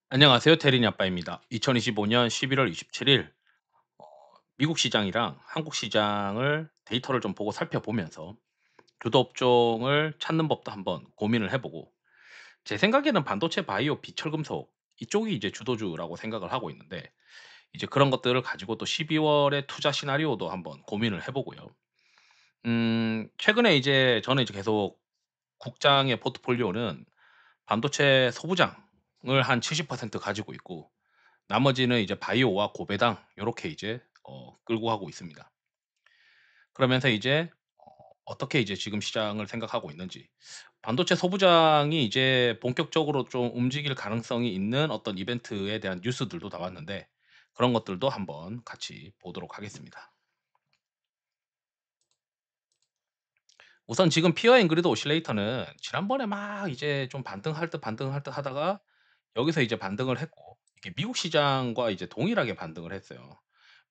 안녕하세요. 테린이 아빠입니다. 2025년 11월 27일 어, 미국 시장이랑 한국 시장을 데이터를 좀 보고 살펴보면서 주도 업종을 찾는 법도 한번 고민을 해보고 제 생각에는 반도체, 바이오, 비철금속 이쪽이 이제 주도주라고 생각을 하고 있는데 이제 그런 것들을 가지고 또 12월의 투자 시나리오도 한번 고민을 해보고요. 최근에 이제 저는 이제 계속 국장의 포트폴리오는 반도체 소부장을 한 70% 가지고 있고 나머지는 이제 바이오와 고배당 요렇게 이제 끌고 가고 있습니다. 그러면서 이제 어떻게 이제 지금 시장을 생각하고 있는지 반도체 소부장이 이제 본격적으로 좀 움직일 가능성이 있는 어떤 이벤트에 대한 뉴스들도 나왔는데 그런 것들도 한번 같이 보도록 하겠습니다. 우선 지금 피어 앵그리드 오실레이터는 지난번에 막 이제 좀 반등할 듯 하다가 여기서 이제 반등을 했고 이게 미국 시장과 이제 동일하게 반등을 했어요.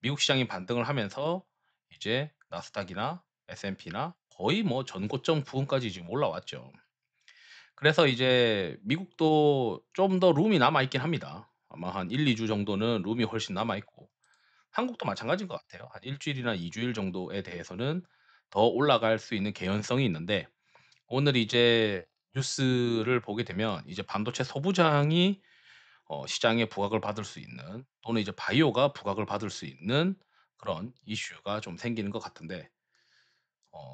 미국 시장이 반등을 하면서 이제 나스닥이나 S&P나 거의 뭐 전고점 부근까지 지금 올라왔죠. 그래서 이제 미국도 좀 더 룸이 남아 있긴 합니다. 아마 한 1-2주 정도는 룸이 훨씬 남아 있고 한국도 마찬가지인 것 같아요. 한 일 주일이나 2 주일 정도에 대해서는 더 올라갈 수 있는 개연성이 있는데 오늘 이제 뉴스를 보게 되면 이제 반도체 소부장이 시장에 부각을 받을 수 있는 또는 이제 바이오가 부각을 받을 수 있는 그런 이슈가 좀 생기는 것 같은데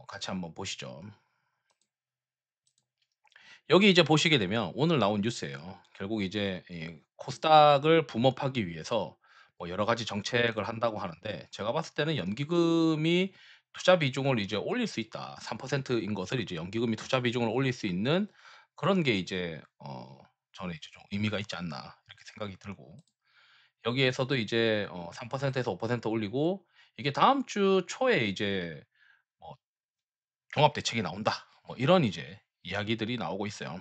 같이 한번 보시죠. 여기 이제 보시게 되면 오늘 나온 뉴스예요. 결국 이제 이 코스닥을 붐업하기 위해서 뭐 여러 가지 정책을 한다고 하는데 제가 봤을 때는 연기금이 투자 비중을 이제 올릴 수 있다. 3%인 것을 이제 연기금이 투자 비중을 올릴 수 있는 그런 게 이제 저는 이제 좀 의미가 있지 않나 이렇게 생각이 들고 여기에서도 이제 3%에서 5% 올리고 이게 다음 주 초에 이제 뭐 종합 대책이 나온다. 뭐 이런 이제 이야기들이 나오고 있어요.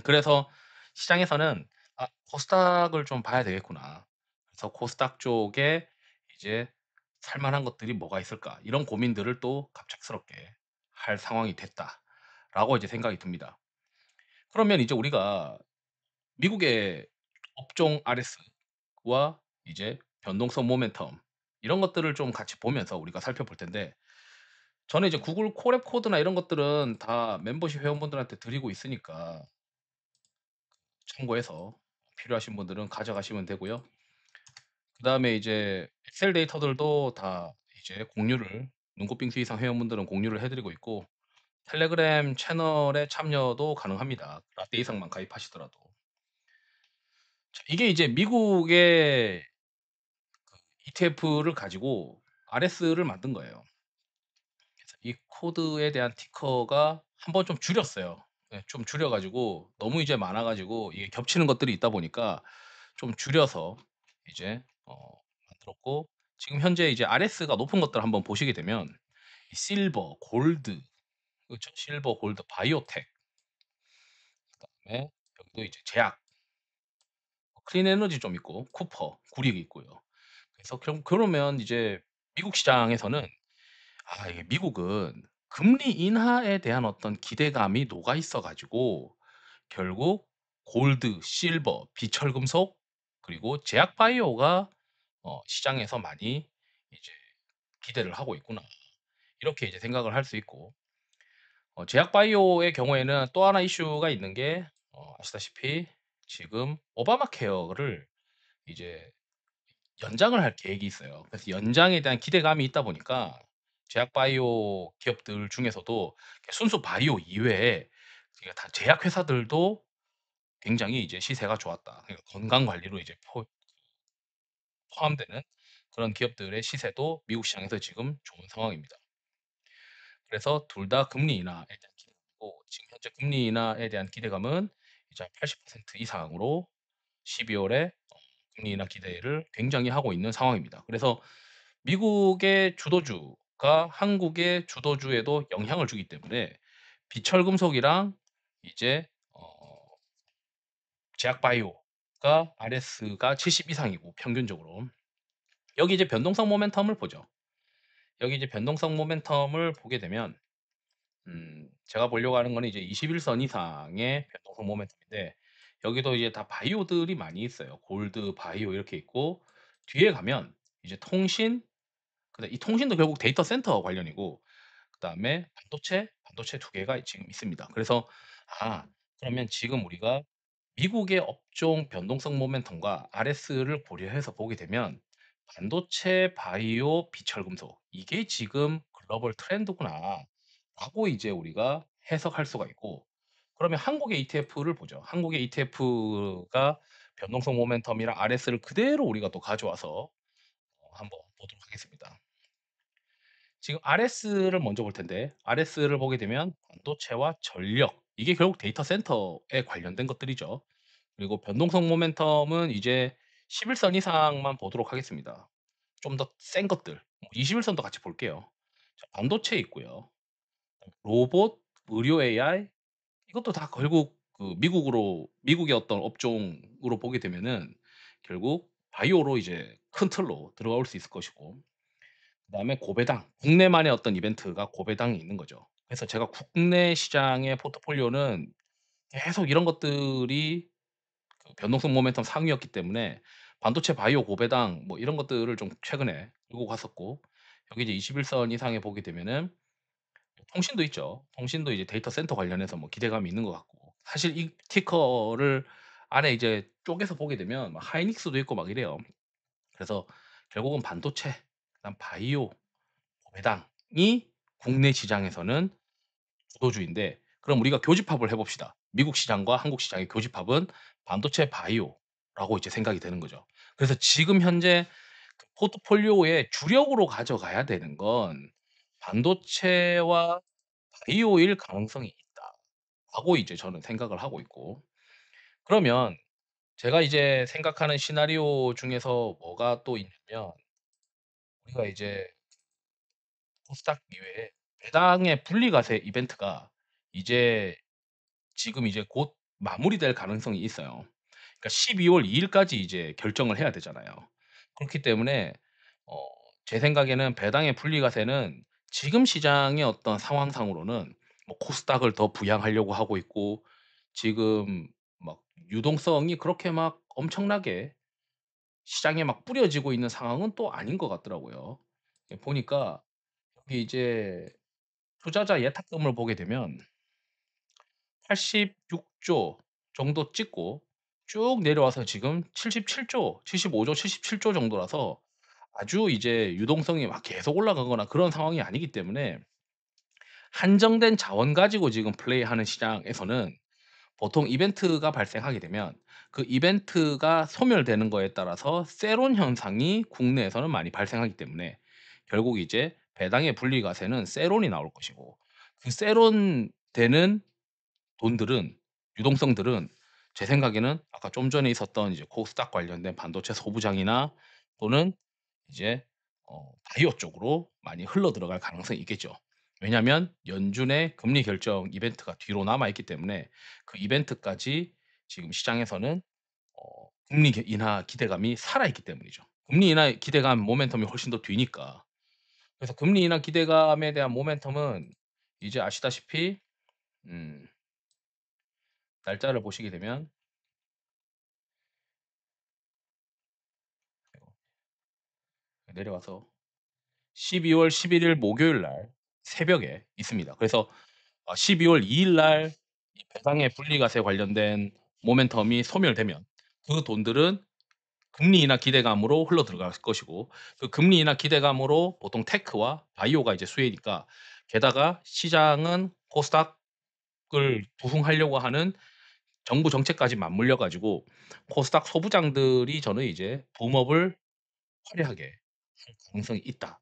그래서 시장에서는 '아 코스닥을 좀 봐야 되겠구나.' 그래서 코스닥 쪽에 이제 '살 만한 것들이 뭐가 있을까?' 이런 고민들을 또 갑작스럽게 할 상황이 됐다라고 이제 생각이 듭니다. 그러면 이제 우리가 미국의 업종 RS와 이제 변동성 모멘텀 이런 것들을 좀 같이 보면서 우리가 살펴볼 텐데 저는 이제 구글 콜앱 코드나 이런 것들은 다 멤버십 회원분들한테 드리고 있으니까 참고해서 필요하신 분들은 가져가시면 되고요. 그다음에 이제 엑셀 데이터들도 다 이제 공유를 눈꽃빙수 이상 회원분들은 공유를 해 드리고 있고 텔레그램 채널에 참여도 가능합니다. 라떼 이상만 가입하시더라도. 자 이게 이제 미국의 ETF를 가지고 RS를 만든 거예요. 그래서 이 코드에 대한 티커가 한번 좀 줄였어요. 예 좀 줄여 가지고 너무 이제 많아 가지고 이게 겹치는 것들이 있다 보니까 좀 줄여서 이제 만들었고 지금 현재 이제 RS가 높은 것들 한번 보시게 되면 이 실버, 골드 그렇죠. 실버, 골드, 바이오텍 그다음에 여기도 이제 제약, 클린 에너지 좀 있고 쿠퍼, 구리 있고요. 그래서 그러면 이제 미국 시장에서는 이게 미국은 금리 인하에 대한 어떤 기대감이 녹아 있어 가지고 결국 골드, 실버, 비철금속 그리고 제약 바이오가 시장에서 많이 이제 기대를 하고 있구나. 이렇게 이제 생각을 할 수 있고 제약 바이오의 경우에는 또 하나 이슈가 있는 게 아시다시피 지금 오바마 케어를 이제 연장을 할 계획이 있어요. 그래서 연장에 대한 기대감이 있다 보니까 제약 바이오 기업들 중에서도 순수 바이오 이외에 그러니까 다 제약 회사들도 굉장히 이제 시세가 좋았다. 그러니까 건강 관리로 이제 포함되는 그런 기업들의 시세도 미국 시장에서 지금 좋은 상황입니다. 그래서 둘 다 금리 인하에 대한 기대감이고 지금 현재 금리 인하에 대한 기대감은 이제 한 80% 이상으로 12 월에 금리 인하 기대를 굉장히 하고 있는 상황입니다. 그래서 미국의 주도주가 한국의 주도주에도 영향을 주기 때문에 비철금속이랑 이제 제약 바이오가 RS가 70 이상이고 평균적으로 여기 이제 변동성 모멘텀을 보죠. 여기 이제 변동성 모멘텀을 보게 되면 제가 보려고 하는 거는 이제 21선 이상의 변동성 모멘텀인데 여기도 이제 다 바이오들이 많이 있어요. 골드, 바이오 이렇게 있고 뒤에 가면 이제 통신, 그다음 이 통신도 결국 데이터 센터 관련이고 그다음에 반도체 두 개가 지금 있습니다. 그래서 아 그러면 지금 우리가 미국의 업종 변동성 모멘텀과 RS를 고려해서 보게 되면 '반도체, 바이오, 비철금속 이게 지금 글로벌 트렌드구나.'라고 이제 우리가 해석할 수가 있고 그러면 한국의 ETF를 보죠. 한국의 ETF가 변동성 모멘텀이랑 RS를 그대로 우리가 또 가져와서 한번 보도록 하겠습니다. 지금 RS를 먼저 볼 텐데 RS를 보게 되면 반도체와 전력 이게 결국 데이터 센터에 관련된 것들이죠. 그리고 변동성 모멘텀은 이제 11선 이상만 보도록 하겠습니다. 좀 더 센 것들 21선도 같이 볼게요. 자 반도체 있고요. 로봇, 의료 AI 이것도 다 결국 그 미국의 어떤 업종으로 보게 되면은 결국 바이오로 이제 큰 틀로 들어올 수 있을 것이고 그다음에 고배당, 국내만의 어떤 이벤트가 고배당이 있는 거죠. 그래서 제가 국내 시장의 포트폴리오는 계속 이런 것들이 그 변동성 모멘텀 상위였기 때문에 반도체, 바이오, 고배당 뭐 이런 것들을 좀 최근에 들고 갔었고 여기 이제 21선 이상에 보게 되면은 통신도 있죠. 통신도 이제 데이터 센터 관련해서 뭐 기대감이 있는 것 같고 사실 이 티커를 안에 이제 쪼개서 보게 되면 막 하이닉스도 있고 막 이래요. 그래서 결국은 반도체, 그다음 바이오, 고배당이 국내 시장에서는 주도주인데 그럼 우리가 교집합을 해 봅시다. 미국 시장과 한국 시장의 교집합은 반도체 바이오라고 이제 생각이 되는 거죠. 그래서 지금 현재 그 포트폴리오의 주력으로 가져가야 되는 건 반도체와 바이오일 가능성이 있다라고 이제 저는 생각을 하고 있고 그러면 제가 이제 생각하는 시나리오 중에서 뭐가 또 있냐면 우리가 이제 코스닥 이외에 배당의 분리과세 이벤트가 이제 지금 이제 곧 마무리될 가능성이 있어요. 그러니까 12월 2 일까지 이제 결정을 해야 되잖아요. 그렇기 때문에 어 제 생각에는 배당의 분리과세는 지금 시장의 어떤 상황상으로는 뭐 코스닥을 더 부양하려고 하고 있고 지금 막 유동성이 그렇게 막 엄청나게 시장에 막 뿌려지고 있는 상황은 또 아닌 것 같더라고요. 보니까 이게 이제 투자자 예탁금을 보게 되면 86조 정도 찍고 쭉 내려와서 지금 77조, 75조, 77조 정도라서 아주 이제 유동성이 막 계속 올라가거나 그런 상황이 아니기 때문에 한정된 자원 가지고 지금 플레이하는 시장에서는 보통 이벤트가 발생하게 되면 그 이벤트가 소멸되는 거에 따라서 세론 현상이 국내에서는 많이 발생하기 때문에 결국 이제 배당의 분리과세는 세론이 나올 것이고 그 세론 되는 돈들은 유동성들은 제 생각에는 아까 좀 전에 있었던 이제 코스닥 관련된 반도체 소부장이나 또는 이제 바이오 쪽으로 많이 흘러 들어갈 가능성이 있겠죠. 왜냐하면 연준의 금리 결정 이벤트가 뒤로 남아 있기 때문에 그 이벤트까지 지금 시장에서는 금리 인하 기대감이 살아 있기 때문이죠. 금리 인하 기대감 모멘텀이 훨씬 더 뒤니까. 그래서 금리 인하 기대감에 대한 모멘텀은 이제 아시다시피 음 날짜를 보시게 되면 내려와서 12월 11일 목요일 날 새벽에 있습니다. 그래서 12월 2일 날 이 배당의 분리과세 관련된 모멘텀이 소멸되면 그 돈들은 금리 인하 기대감으로 흘러 들어갈 것이고 그 금리 인하 기대감으로 보통 테크와 바이오가 이제 수혜니까 게다가 시장은 코스닥을 부흥하려고 하는 정부 정책까지 맞물려 가지고 코스닥 소부장들이 저는 이제 붐업을 화려하게 할 가능성이 있다.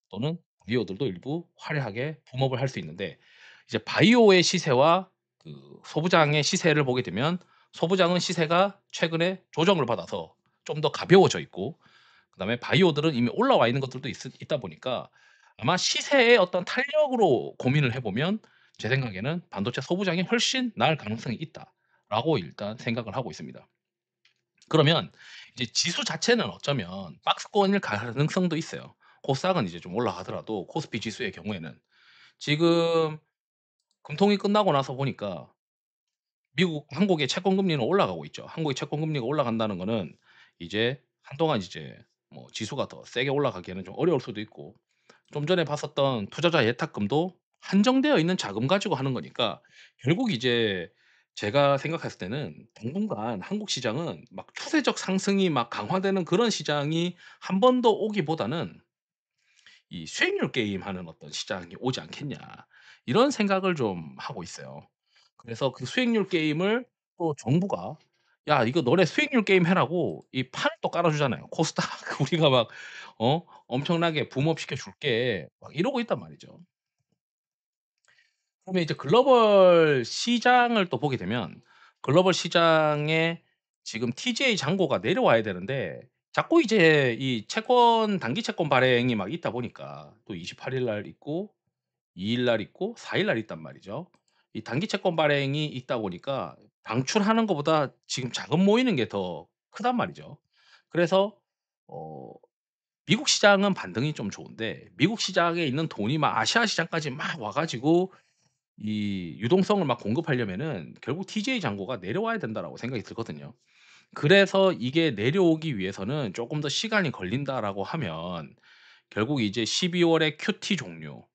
또는 바이오들도 일부 화려하게 붐업을 할 수 있는데 이제 바이오의 시세와 그 소부장의 시세를 보게 되면 소부장은 시세가 최근에 조정을 받아서 좀 더 가벼워져 있고 그다음에 바이오들은 이미 올라와 있는 것들도 있다 보니까 아마 시세의 어떤 탄력으로 고민을 해 보면 제 생각에는 '반도체 소부장이 훨씬 나을 가능성이 있다.'라고 일단 생각을 하고 있습니다. 그러면 이제 지수 자체는 어쩌면 박스권일 가능성도 있어요. 코스닥은 이제 좀 올라가더라도 코스피 지수의 경우에는 지금 금통이 끝나고 나서 보니까 미국 한국의 채권 금리는 올라가고 있죠. 한국의 채권 금리가 올라간다는 거는 이제 한동안 이제 뭐 지수가 더 세게 올라가기에는 좀 어려울 수도 있고, 좀 전에 봤었던 투자자 예탁금도 한정되어 있는 자금 가지고 하는 거니까, 결국 이제 제가 생각했을 때는 당분간 한국 시장은 막 추세적 상승이 막 강화되는 그런 시장이 한 번 더 오기보다는 이 '수익률 게임하는 어떤 시장이 오지 않겠냐.' 이런 생각을 좀 하고 있어요. 그래서 그 수익률 게임을 또 정부가 "야 이거 너네 수익률 게임 해라."고 이 판을 또 깔아 주잖아요. 코스닥 우리가 막 "엄청나게 붐업시켜 줄게." 막 이러고 있단 말이죠. 그러면 이제 글로벌 시장을 또 보게 되면, 글로벌 시장에 지금 TGA 잔고가 내려와야 되는데 자꾸 이제 이 채권 단기 채권 발행이 막 있다 보니까, 또 28일 날 있고 2일 날 있고 4일 날 있단 말이죠. 이 단기 채권 발행이 있다 보니까 방출하는 것보다 지금 자금 모이는 게 더 크단 말이죠. 그래서 어 미국 시장은 반등이 좀 좋은데, 미국 시장에 있는 돈이 막 아시아 시장까지 막 와 가지고 이 유동성을 막 공급하려면은 결국 TJ 잔고가 내려와야 된다라고 생각이 들거든요. 그래서 이게 내려오기 위해서는 쪼끔 더 시간이 걸린다라고 하면, 결국 이제 12 월에 QT 종료,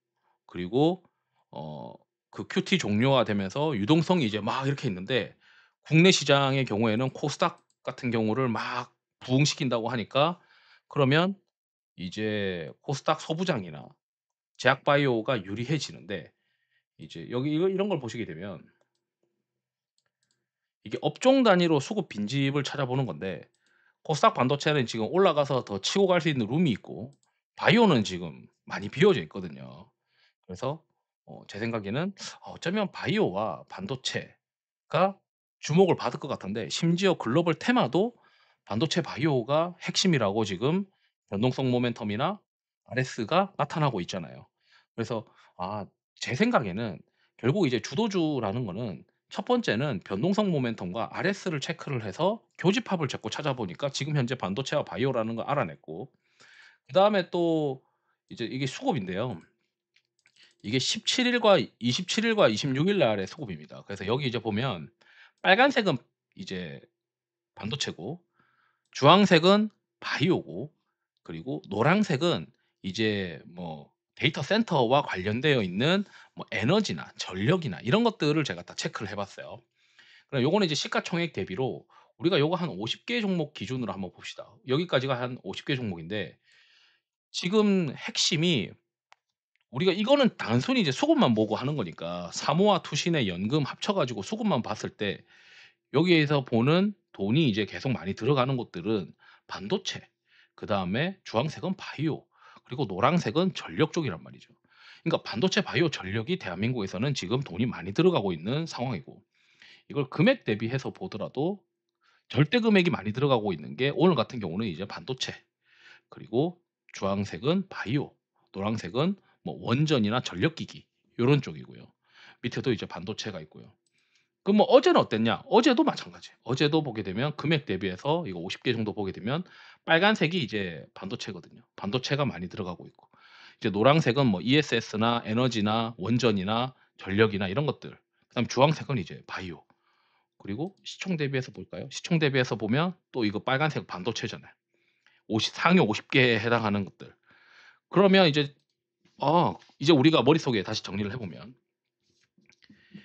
그리고 어 그 QT 종료가 되면서 유동성이 이제 막 이렇게 있는데, 국내 시장의 경우에는 코스닥 같은 경우를 막 부흥시킨다고 하니까, 그러면 이제 코스닥 소부장이나 제약바이오가 유리해지는데, 이제 여기 이런 걸 보시게 되면 이게 업종 단위로 수급 빈집을 찾아보는 건데, 코스닥 반도체는 지금 올라가서 더 치고 갈 수 있는 룸이 있고, 바이오는 지금 많이 비어져 있거든요. 그래서 제 생각에는 어쩌면 바이오와 반도체가 주목을 받을 것 같은데, 심지어 글로벌 테마도 반도체 바이오가 핵심이라고 지금 변동성 모멘텀이나 RS가 나타나고 있잖아요. 그래서 아 제 생각에는 결국 이제 주도주라는 거는, 첫 번째는 변동성 모멘텀과 RS를 체크를 해서 교집합을 자꾸 찾아보니까 지금 현재 반도체와 바이오라는 걸 알아냈고, 그다음에 또 이제 이게 수급인데요. 이게 17 일과 27 일과 26일 날의 수급입니다. 그래서 여기 이제 보면 빨간색은 이제 반도체고, 주황색은 바이오고, 그리고 노란색은 이제 뭐 데이터 센터와 관련되어 있는 뭐 에너지나 전력이나 이런 것들을 제가 다 체크를 해 봤어요. 그럼 요거는 이제 시가총액 대비로 우리가 요거 한 50개 종목 기준으로 한번 봅시다. 여기까지가 한 50개 종목인데, 지금 핵심이, 우리가 이거는 단순히 이제 수급만 보고 하는 거니까 사모와 투신의 연금 합쳐 가지고 수급만 봤을 때, 여기에서 보는 돈이 이제 계속 많이 들어가는 곳들은 반도체, 그다음에 주황색은 바이오, 그리고 노란색은 전력 쪽이란 말이죠. 그러니까 반도체, 바이오, 전력이 대한민국에서는 지금 돈이 많이 들어가고 있는 상황이고, 이걸 금액 대비해서 보더라도 절대 금액이 많이 들어가고 있는 게 오늘 같은 경우는 이제 반도체, 그리고 주황색은 바이오, 노란색은 뭐 원전이나 전력기기 요런 쪽이고요. 밑에도 이제 반도체가 있고요. 그럼 뭐 어제는 어땠냐? 어제도 마찬가지예요. 어제도 보게 되면 금액 대비해서 이거 50개 정도 보게 되면 빨간색이 이제 반도체거든요. 반도체가 많이 들어가고 있고, 이제 노란색은 뭐 ESS나 에너지나 원전이나 전력이나 이런 것들, 그다음에 주황색은 이제 바이오, 그리고 시총 대비해서 볼까요? 시총 대비해서 보면 또 이거 빨간색 반도체잖아요. 50 상위 50 개에 해당하는 것들. 그러면 이제 우리가 머릿속에 다시 정리를 해 보면,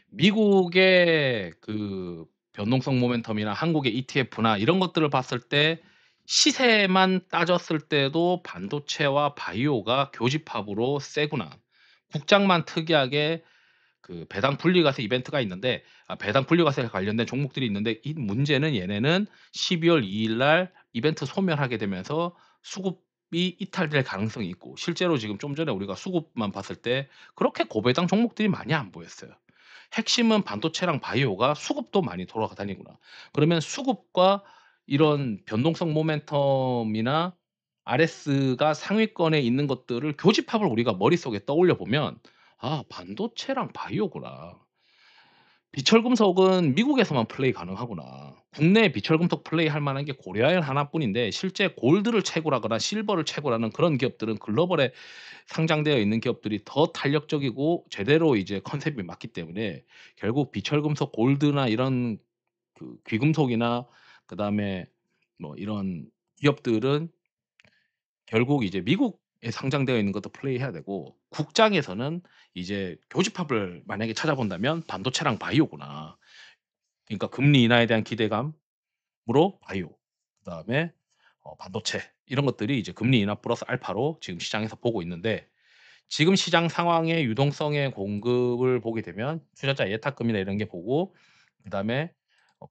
미국의 그 변동성 모멘텀이나 한국의 ETF나 이런 것들을 봤을 때 시세만 따졌을 때도 반도체와 바이오가 교집합으로 세구나. 국장만 특이하게 그 배당 분리과세 이벤트가 있는데, 배당 분리과세에 관련된 종목들이 있는데, 이 문제는 얘네는 12월 2일 날 이벤트 소멸하게 되면서 수급이 이탈될 가능성이 있고, 실제로 지금 좀 전에 우리가 수급만 봤을 때 그렇게 고배당 종목들이 많이 안 보였어요. 핵심은 반도체랑 바이오가 수급도 많이 돌아다니구나. 그러면 수급과 이런 변동성 모멘텀이나 RS가 상위권에 있는 것들을 교집합을 우리가 머릿속에 떠올려 보면 '아 반도체랑 바이오구나.' 비철금속은 미국에서만 플레이 가능하구나. 국내에 비철금속 플레이할 만한 게 고려아연 하나뿐인데 실제 골드를 채굴하거나 실버를 채굴하는 그런 기업들은 글로벌에 상장되어 있는 기업들이 더 탄력적이고 제대로 이제 컨셉이 맞기 때문에 결국 비철금속 골드나 이런 그 귀금속이나 그다음에 뭐 이런 기업들은 결국 이제 미국에 상장되어 있는 것도 플레이해야 되고 국장에서는 이제 교집합을 만약에 찾아본다면 반도체랑 바이오구나. 그러니까 금리 인하에 대한 기대감으로 바이오, 그다음에 반도체 이런 것들이 이제 금리 인하 플러스 알파로 지금 시장에서 보고 있는데 지금 시장 상황의 유동성의 공급을 보게 되면 투자자 예탁금이나 이런 게 보고 그다음에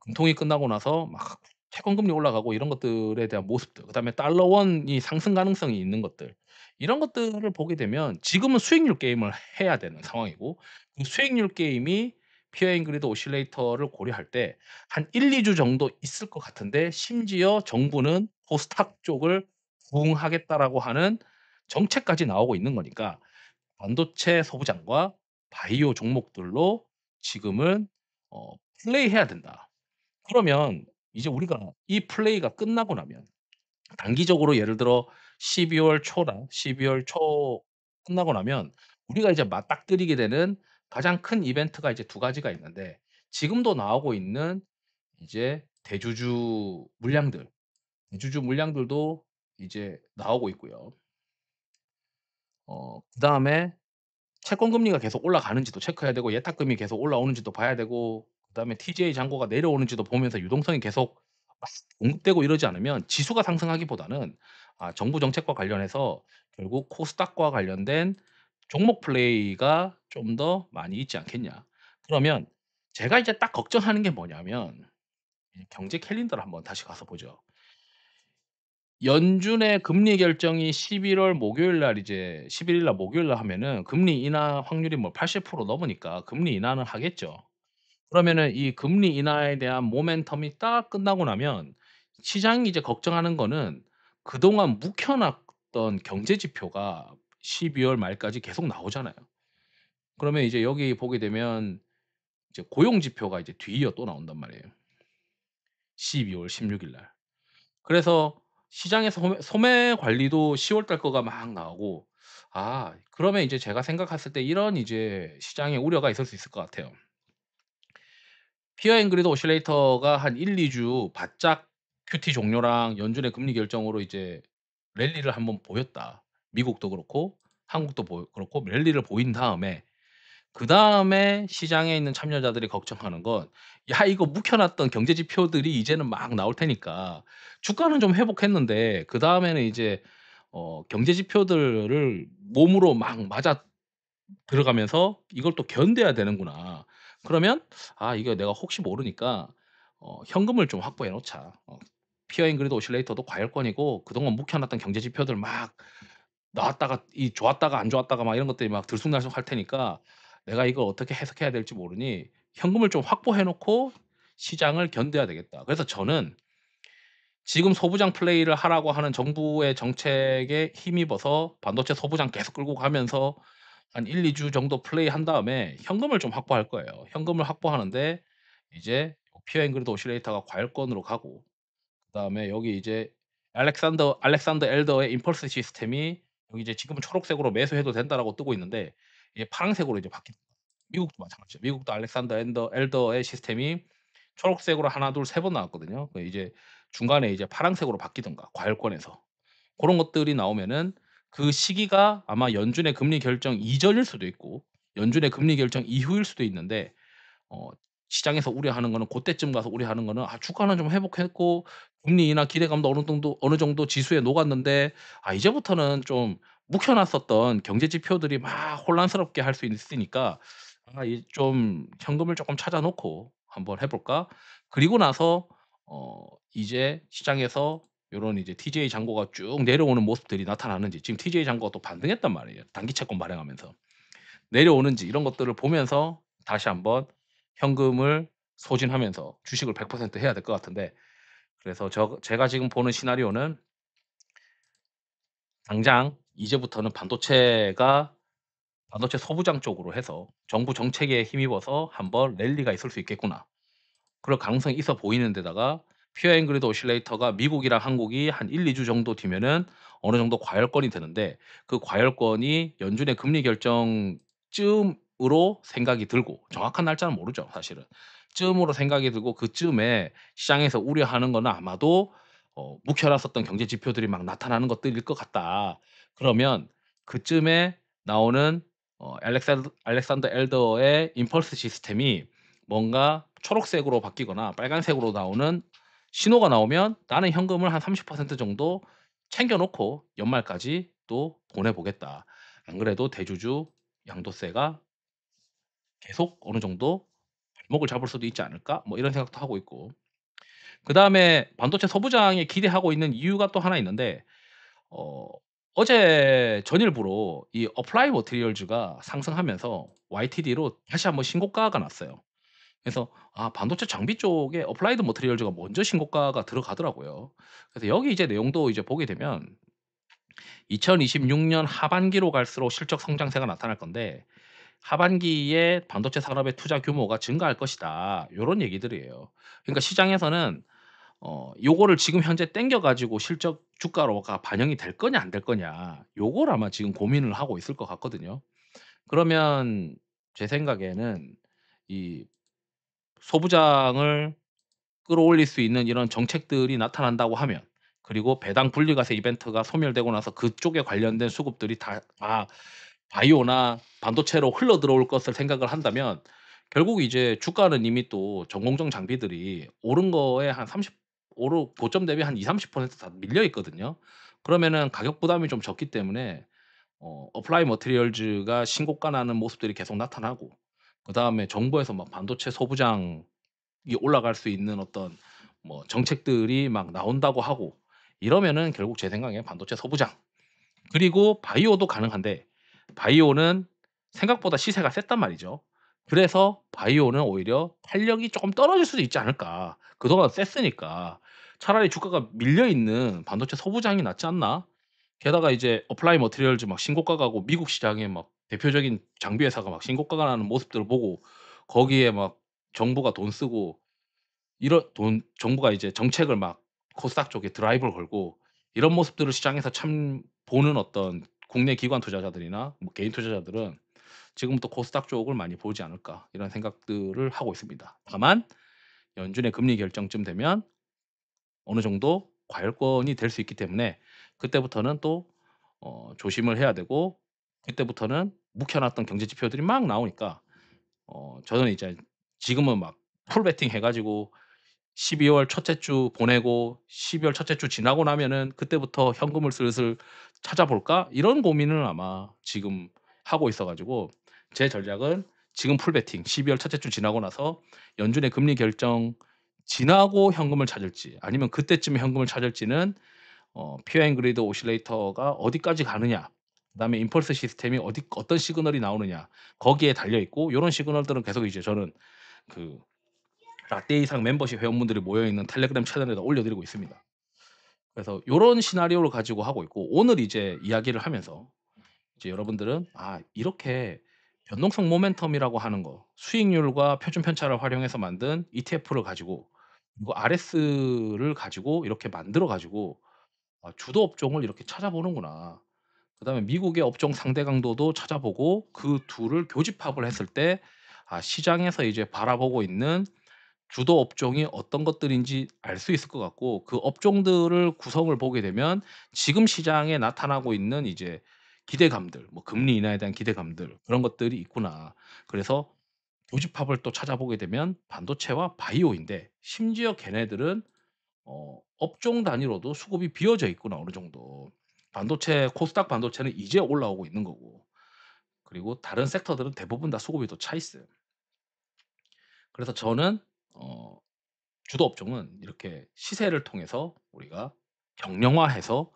금통이 끝나고 나서 막 채권금리 올라가고 이런 것들에 대한 모습들 그다음에 달러 원이 상승 가능성이 있는 것들 이런 것들을 보게 되면 지금은 수익률 게임을 해야 되는 상황이고 그 수익률 게임이 피어 앵그리드 오실레이터를 고려할 때 한 1-2주 정도 있을 것 같은데 심지어 정부는 코스닥 쪽을 부흥하겠다라고 하는 정책까지 나오고 있는 거니까 반도체 소부장과 바이오 종목들로 지금은 플레이해야 된다. 그러면 이제 우리가 이 플레이가 끝나고 나면 단기적으로 예를 들어 12월 초나 12월 초 끝나고 나면 우리가 이제 맞닥뜨리게 되는 가장 큰 이벤트가 이제 두 가지가 있는데 지금도 나오고 있는 이제 대주주 물량들도 이제 나오고 있고요. 그다음에 채권 금리가 계속 올라가는지도 체크해야 되고 예탁금이 계속 올라오는지도 봐야 되고 그다음에 TJ 잔고가 내려오는지도 보면서 유동성이 계속 막 공급되고 이러지 않으면 지수가 상승하기보다는 정부 정책과 관련해서 결국 코스닥과 관련된 종목 플레이가 좀 더 많이 있지 않겠냐. 그러면 제가 이제 딱 걱정하는 게 뭐냐면 이 경제 캘린더를 한번 다시 가서 보죠. 연준의 금리 결정이 11월 목요일 날 이제 11일 날 목요일 날 하면은 금리 인하 확률이 뭐 80% 넘으니까 금리 인하는 하겠죠. 그러면은 이 금리 인하에 대한 모멘텀이 딱 끝나고 나면 시장이 이제 걱정하는 거는 그동안 묵혀 놨던 경제 지표가 12월 말까지 계속 나오잖아요. 그러면 이제 여기 보게 되면 이제 고용 지표가 이제 뒤이어 또 나온단 말이에요. 12월 16일 날. 그래서 시장에서 소매 관리도 10월 달 거가 막 나오고 그러면 이제 제가 생각했을 때 이런 이제 시장에 우려가 있을 수 있을 것 같아요. 피어 앵그리드 오실레이터가 한 1-2주 바짝 QT 종료랑 연준의 금리 결정으로 이제 랠리를 한번 보였다. 미국도 그렇고 한국도 그렇고 랠리를 보인 다음에 그다음에 시장에 있는 참여자들이 걱정하는 건 '야 이거 묵혀 놨던 경제 지표들이 이제는 막 나올 테니까 주가는 좀 회복했는데 그다음에는 이제 경제 지표들을 몸으로 막 맞아 들어가면서 이걸 또 견뎌야 되는구나. 그러면 이거 내가 혹시 모르니까 현금을 좀 확보해 놓자.' 피어 앵그리드 오실레이터도 과열권이고 그동안 묵혀 놨던 경제 지표들 막 나왔다가 이 좋았다가 안 좋았다가 막 이런 것들이 막 들쑥날쑥할 테니까 내가 이걸 어떻게 해석해야 될지 모르니 현금을 좀 확보해 놓고 시장을 견뎌야 되겠다. 그래서 저는 지금 소부장 플레이를 하라고 하는 정부의 정책에 힘입어서 반도체 소부장 계속 끌고 가면서 한 1-2주 정도 플레이한 다음에 현금을 좀 확보할 거예요. 현금을 확보하는데 이제 피어 앵그리드 오실레이터가 과열권으로 가고 그다음에 여기 이제 알렉산더 엘더의 임펄스 시스템이 여기 이제 지금은 초록색으로 매수해도 된다라고 뜨고 있는데 이게 파란색으로 이제 바뀐 미국도 마찬가지죠. 미국도 알렉산더 엘더의 시스템이 초록색으로 하나 둘 세 번 나왔거든요. 이제 중간에 이제 파란색으로 바뀌든가 과열권에서. 고런 것들이 나오면은 그 시기가 아마 연준의 금리 결정 이전일 수도 있고 연준의 금리 결정 이후일 수도 있는데 어 시장에서 우려하는 거는 고때쯤 가서 우려하는 거는 주가는 좀 회복했고 금리 인하 기대감도 어느 정도 지수에 녹았는데 이제부터는 좀 묵혀 놨었던 경제 지표들이 막 혼란스럽게 할 수 있으니까 이 좀 현금을 쪼끔 찾아 놓고 한번 해 볼까?' 그리고 나서 이제 시장에서 요런 이제 TJ 잔고가 쭉 내려오는 모습들이 나타나는지 지금 TJ 잔고가 또 반등했단 말이에요, 단기 채권 발행하면서. 내려오는지 이런 것들을 보면서 다시 한번 현금을 소진하면서 주식을 100% 해야 될 것 같은데 그래서 제가 지금 보는 시나리오는 당장 이제부터는 반도체가 반도체 소부장 쪽으로 해서 정부 정책에 힘입어서 한번 랠리가 있을 수 있겠구나. 그럴 가능성이 있어 보이는 데다가 피어 앵 그리드 오실레이터가 미국이랑 한국이 한 1-2주 정도 뒤면은 어느 정도 과열권이 되는데, 그 과열권이 연준의 금리 결정쯤으로 생각이 들고, 정확한 날짜는 모르죠 사실은. 쯤으로 생각이 들고 그쯤에 시장에서 우려하는 거는 아마도 묵혀놨었던 경제 지표들이 막 나타나는 것들일 것 같다. 그러면 그쯤에 나오는 알렉산더 엘더의 임펄스 시스템이 뭔가 초록색으로 바뀌거나 빨간색으로 나오는 신호가 나오면 나는 현금을 한 30% 정도 챙겨 놓고 연말까지 또 보내 보겠다. 안 그래도 대주주 양도세가 계속 어느 정도 발목을 잡을 수도 있지 않을까? 뭐 이런 생각도 하고 있고. 그다음에 반도체 소부장에 기대하고 있는 이유가 또 하나 있는데, 어 어제 전일부로 이 어플라이 머티리얼즈가 상승하면서 YTD로 다시 한번 신고가가 났어요. 그래서 반도체 장비 쪽에 어플라이드 머티리얼즈가 먼저 신고가가 들어가더라고요. 그래서 여기 이제 내용도 이제 보게 되면 2026년 하반기로 갈수록 실적 성장세가 나타날 건데, 하반기에 반도체 산업의 투자 규모가 증가할 것이다. 요런 얘기들이에요. 그러니까 시장에서는 요거를 지금 현재 땡겨 가지고 실적 주가로가 반영이 될 거냐 안 될 거냐, 요걸 아마 지금 고민을 하고 있을 것 같거든요. 그러면 제 생각에는 이 소부장을 끌어올릴 수 있는 이런 정책들이 나타난다고 하면, 그리고 배당 분리과세 이벤트가 소멸되고 나서 그쪽에 관련된 수급들이 다 바이오나 반도체로 흘러 들어올 것을 생각을 한다면, 결국 이제 주가는 이미 또 전공정 장비들이 오른 거에 한 30 오르 고점 대비 한 20-30%다 밀려 있거든요. 그러면은 가격 부담이 좀 적기 때문에 어플라이 머티리얼즈가 신고가 나는 모습들이 계속 나타나고, 그다음에 정부에서 막 반도체 소부장 올라갈 수 있는 어떤 뭐 정책들이 막 나온다고 하고, 이러면은 결국 제 생각에 반도체 소부장, 그리고 바이오도 가능한데, 바이오는 생각보다 시세가 셌단 말이죠. 그래서 바이오는 오히려 탄력이 쪼끔 떨어질 수도 있지 않을까. 그동안 셌으니까. 차라리 주가가 밀려 있는 반도체 소부장이 낫지 않나? 게다가 이제 어플라이 머티리얼즈 막 신고가 가고, 미국 시장에 막 대표적인 장비 회사가 막 신고가가 나는 모습들을 보고, 거기에 막 정부가 돈 쓰고, 이런 돈 정부가 이제 정책을 막 코스닥 쪽에 드라이브를 걸고, 이런 모습들을 시장에서 참 보는 어떤 국내 기관 투자자들이나 뭐 개인 투자자들은 지금부터 코스닥 쪽을 많이 보지 않을까, 이런 생각들을 하고 있습니다. 다만 연준의 금리 결정쯤 되면 어느 정도 과열권이 될 수 있기 때문에, 그때부터는 또 조심을 해야 되고, 그때부터는 묵혀 놨던 경제 지표들이 막 나오니까 저는 이제 지금은 막 풀 베팅 해 가지고 12월 첫째 주 보내고 12월 첫째 주 지나고 나면은 '그때부터 현금을 슬슬 찾아볼까?' 이런 고민을 아마 지금 하고 있어 가지고, 제 전략은 지금 풀베팅 12월 첫째 주 지나고 나서 연준의 금리 결정 지나고 현금을 찾을지, 아니면 그때쯤에 현금을 찾을지는 피어 앤 그리드 오실레이터가 어디까지 가느냐, 그다음에 임펄스 시스템이 어떤 시그널이 나오느냐, 거기에 달려 있고, 요런 시그널들은 계속 이제 저는 그 라떼 이상 멤버십 회원분들이 모여 있는 텔레그램 채널에다 올려 드리고 있습니다. 그래서 요런 시나리오를 가지고 하고 있고, 오늘 이제 이야기를 하면서 이제 여러분들은 이렇게 변동성 모멘텀이라고 하는 거, 수익률과 표준 편차를 활용해서 만든 ETF를 가지고, 그리고 RS를 가지고 이렇게 만들어 가지고 주도 업종을 이렇게 찾아보는구나. 그다음에 미국의 업종 상대 강도도 찾아보고, 그 둘을 교집합을 했을 때 시장에서 이제 바라보고 있는 주도 업종이 어떤 것들인지 알 수 있을 것 같고, 그 업종들을 구성을 보게 되면 지금 시장에 나타나고 있는 이제 기대감들, 뭐 금리 인하에 대한 기대감들, 그런 것들이 있구나. 그래서 교집합을 또 찾아보게 되면 반도체와 바이오인데, 심지어 걔네들은 업종 단위로도 수급이 비어져 있구나 어느 정도. 반도체 코스닥 반도체는 이제 올라오고 있는 거고, 그리고 다른 섹터들은 대부분 다 수급이 또 차 있어요. 그래서 저는 어 주도 업종은 이렇게 시세를 통해서 우리가 경량화해서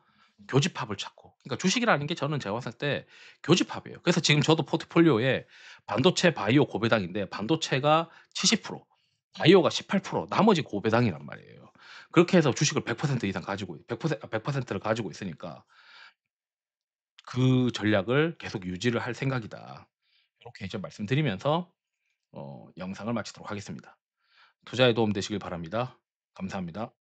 교집합을 찾고, 그러니까 주식이라는 게 저는 제가 봤을 때 교집합이에요. 그래서 지금 저도 포트폴리오에 반도체, 바이오 고배당인데, 반도체가 70%, 바이오가 18%, 나머지 고배당이란 말이에요. 그렇게 해서 주식을 100% 이상 가지고 100%를 가지고 있으니까 그 전략을 계속 유지를 할 생각이다. 이렇게 이제 말씀드리면서 영상을 마치도록 하겠습니다. 투자에 도움 되시길 바랍니다. 감사합니다.